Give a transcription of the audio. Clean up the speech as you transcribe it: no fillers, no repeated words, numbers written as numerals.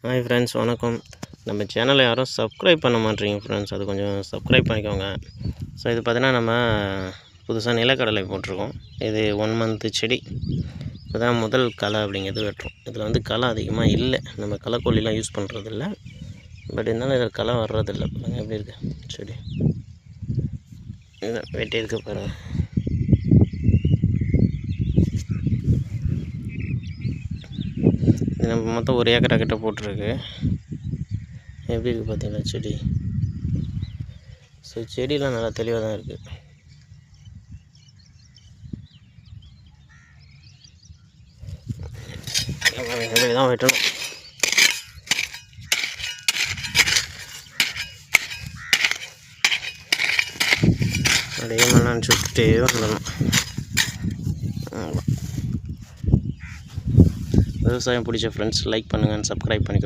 Hi friends, வணக்கம். நம்ம சேனலை யாரும் சப்ஸ்கிரைப் பண்ண மாட்டேறீங்க ஃப்ரெண்ட்ஸ், அது கொஞ்சம் சப்ஸ்கிரைப் பண்ணிக்கோங்க. ஸோ இது பார்த்தீங்கன்னா நம்ம புதுசாக நிலக்கடலை போட்டிருக்கோம். இது 1 மந்த்து செடி. இப்போ தான் முதல் களை அப்படிங்கிறது வெட்டுறோம். இதில் வந்து களை அதிகமாக இல்லை, நம்ம களைக்கொல்லிலாம் யூஸ் பண்ணுறதில்ல. பட் இருந்தாலும் இதில் களை வர்றதில்லை. பாருங்கள் எப்படி இருக்குது செடி, இதை வெட்டி இருக்க பாருங்கள். இது நம்ம மொத்தம் 1 ஏக்கரா கிட்ட போட்டிருக்கு. எப்படி இருக்குது பார்த்தீங்களா செடி? ஸோ செடியெலாம் நல்லா தெளிவாக தான் இருக்குது. இப்படி தான் வெட்டணும். அப்படியே மண்ணான்னு சுற்றிட்டே வந்துடணும். விவசாயம் பிடிச்ச ஃப்ரெண்ட்ஸ் லைக் பண்ணுங்கள், சப்ஸ்கிரைப் பண்ணிக்கோங்க.